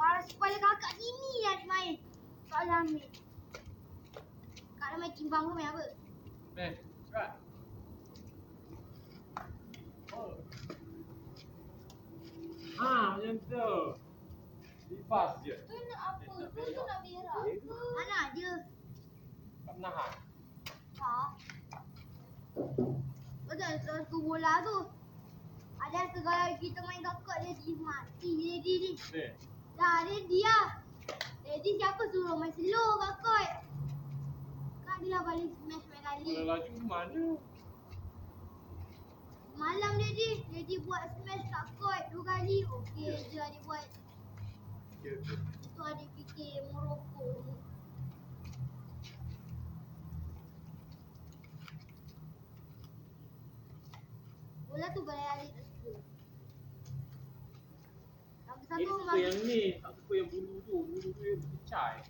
Marah kepala kakak sini nak main. Tak boleh ambil. Kak dah main timbang tu main apa? Cepat. Oh. Macam tu. Lipas je. Tu nak apa? Tu nak berak. Mana ada? Tak menahan. Ha? Betul, tu bola tu. Ada segala kita main kakak ready mati. Ready ni. Dah ready lah. Ready siapa suruh main slow kakak? Kak dia lah balik smash main kali. Kalau laju mana? Malam ready buat smash kakak 2 kali. Okey je adik buat. Itu adik fikir Morocco ni. Bola tu balai adik tak suka. Dia suka yang ni, tak suka yang bulu tu yang berkecai.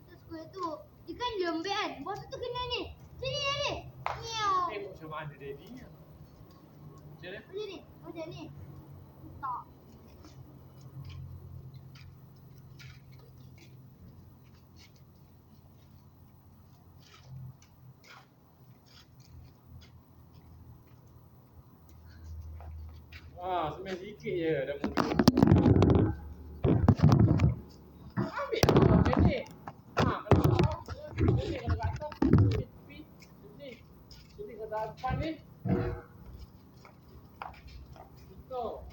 Tak suka tu. Dia kan lembek kan. Bos tu kena ni. Sini adik. Miau. Tengok macam mana daddy ni. Macam mana? Macam ni. Tak. Semen sikit je dah muncul. Ambil macam ni. Kalau ni kalau kat atas, ni tepi, sini ke depan ni. Tutup.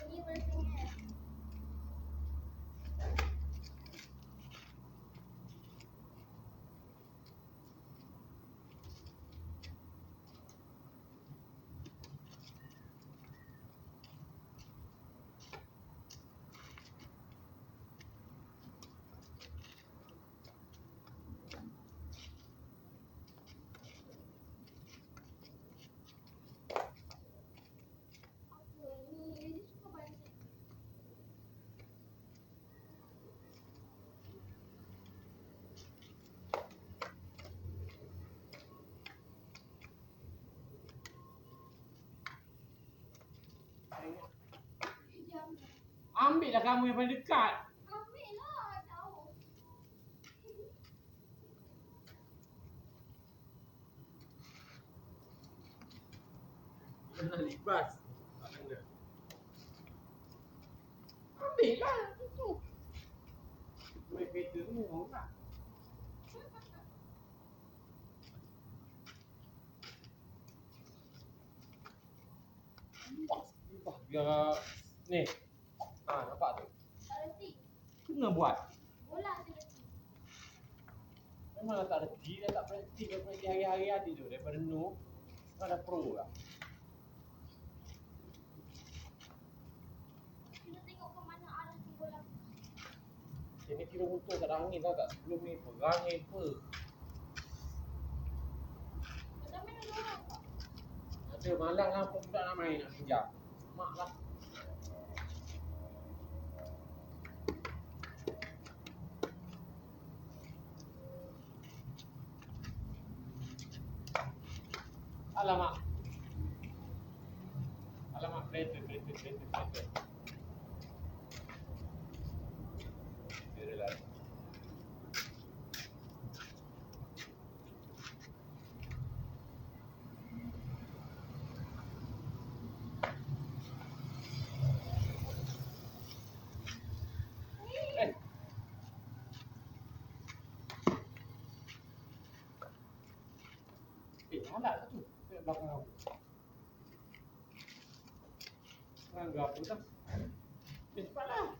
Ini bersihnya. Ambil lah kamu yang paling dekat. Ambil lah. Jauh. Nak lipas. Tak kena. Ambil lah. Tutup. Main kereta tu memang tak. Lipas. Biar ni. Nampak tu? Tak reti. Kena buat. Bola tu reti. Memanglah tak reti. Dah tak praktik. Dah praktik hari-hari adik tu. Daripada Nur. Sekarang dah pro lah. Kita tengok ke mana arah tu bola. Ini kira motor tak ada angin tau tak? Sebelum ni perang apa? Kita main dulu orang tak? Ada malang lah budak nak main nak pinjam. Mak lah. Alamak. Kereta. Dia dah lari. Alat lah tu. Dekat belakang aku. Sekarang apa dah? Cepatlah.